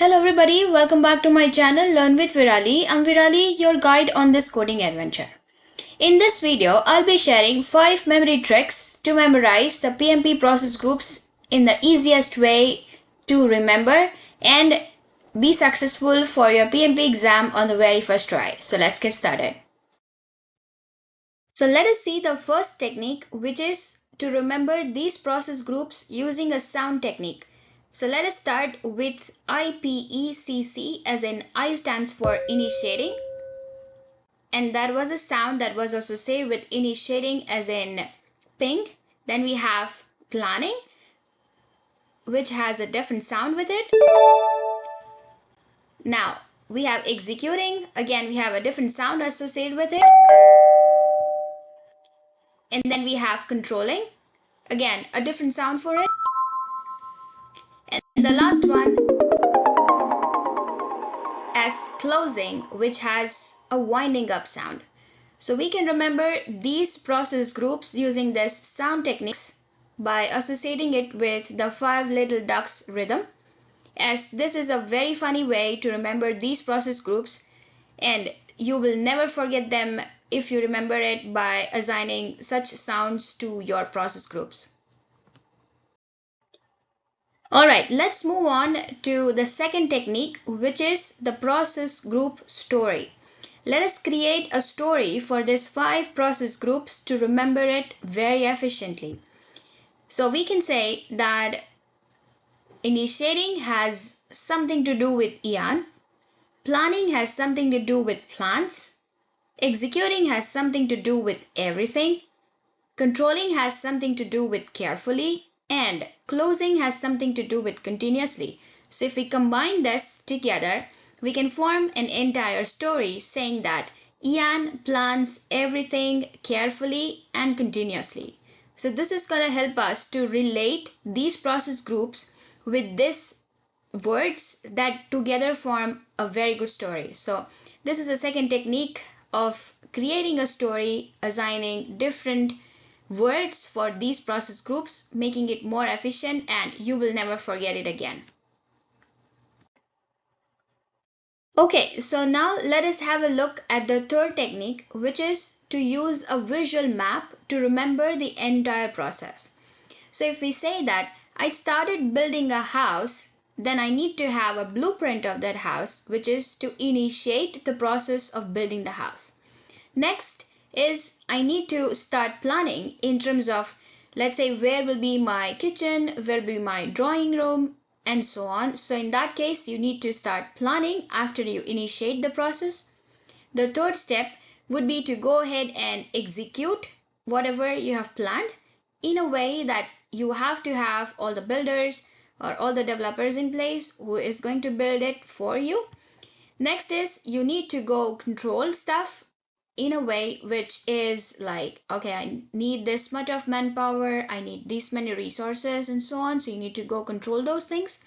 Hello everybody, welcome back to my channel Learn with Virali. I'm Virali, your guide on this coding adventure. In this video, I'll be sharing 5 memory tricks to memorize the PMP process groups in the easiest way to remember and be successful for your PMP exam on the very first try. So let's get started. So let us see the first technique, which is to remember these process groups using a sound technique. So let us start with IPECC, as in I stands for initiating, and that was a sound that was associated with initiating, as in pink. Then we have planning, which has a different sound with it. Now we have executing, again we have a different sound associated with it. And then we have controlling, again a different sound for it. And the last one as closing, which has a winding up sound. So we can remember these process groups using this sound techniques by associating it with the 5 little ducks rhythm, as this is a very funny way to remember these process groups, and you will never forget them if you remember it by assigning such sounds to your process groups. Alright, let's move on to the second technique, which is the process group story. Let us create a story for these 5 process groups to remember it very efficiently. So we can say that initiating has something to do with Ian, planning has something to do with plants, executing has something to do with everything, controlling has something to do with carefully, and closing has something to do with continuously. So if we combine this together, we can form an entire story saying that Ian plans everything carefully and continuously. So this is going to help us to relate these process groups with these words that together form a very good story. So this is the second technique of creating a story, assigning different words for these process groups, making it more efficient, and you will never forget it again. Okay, so now let us have a look at the third technique, which is to use a visual map to remember the entire process. So if we say that I started building a house, then I need to have a blueprint of that house, which is to initiate the process of building the house. Next is I need to start planning in terms of, let's say, where will be my kitchen, where will be my drawing room, and so on. So in that case, you need to start planning after you initiate the process. The third step would be to go ahead and execute whatever you have planned in a way that you have to have all the builders or all the developers in place who is going to build it for you. Next is you need to go control stuff in a way which is like, okay, I need this much of manpower, I need this many resources, and so on. So you need to go control those things.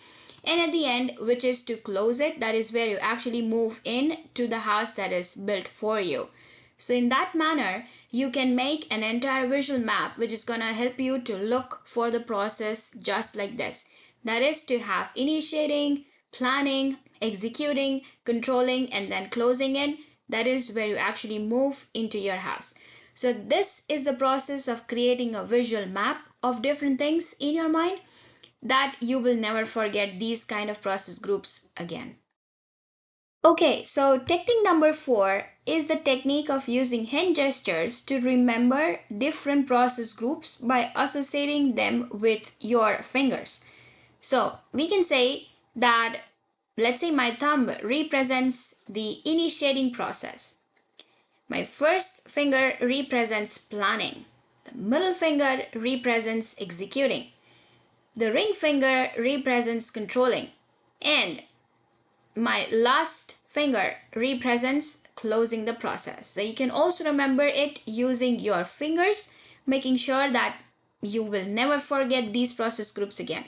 And at the end, which is to close it, that is where you actually move in to the house that is built for you. So in that manner, you can make an entire visual map, which is going to help you to look for the process just like this. That is to have initiating, planning, executing, controlling, and then closing it. That is where you actually move into your house. So this is the process of creating a visual map of different things in your mind, that you will never forget these kind of process groups again. Okay, so technique number 4 is the technique of using hand gestures to remember different process groups by associating them with your fingers. So we can say that, let's say my thumb represents the initiating process. My first finger represents planning. The middle finger represents executing. The ring finger represents controlling. And my last finger represents closing the process. So you can also remember it using your fingers, making sure that you will never forget these process groups again.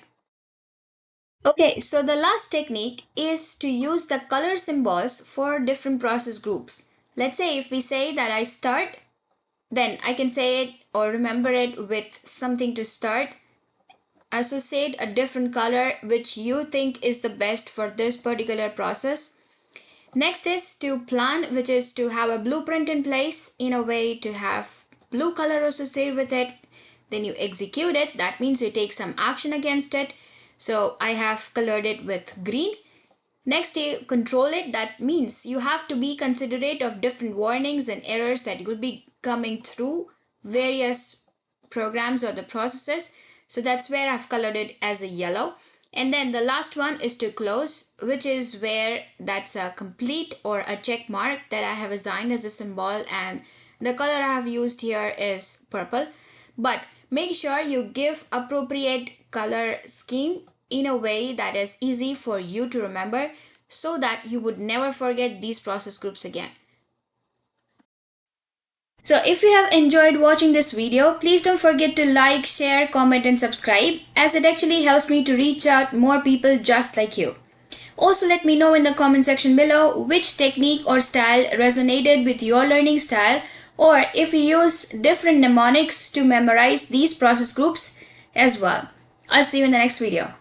Okay, so the last technique is to use the color symbols for different process groups. Let's say if we say that I start, then I can say it or remember it with something to start. associate a different color which you think is the best for this particular process. Next is to plan, which is to have a blueprint in place in a way to have blue color associated with it. Then you execute it. That means you take some action against it. So I have colored it with green. Next, you control it. That means you have to be considerate of different warnings and errors that will be coming through various programs or the processes. So that's where I've colored it as a yellow. And then the last one is to close, which is where that's a complete or a check mark that I have assigned as a symbol, and the color I have used here is purple. But make sure you give appropriate color scheme in a way that is easy for you to remember so that you would never forget these process groups again. So if you have enjoyed watching this video, please don't forget to like, share, comment and subscribe, as it actually helps me to reach out more people just like you. Also, let me know in the comment section below which technique or style resonated with your learning style, or if you use different mnemonics to memorize these process groups as well. I'll see you in the next video.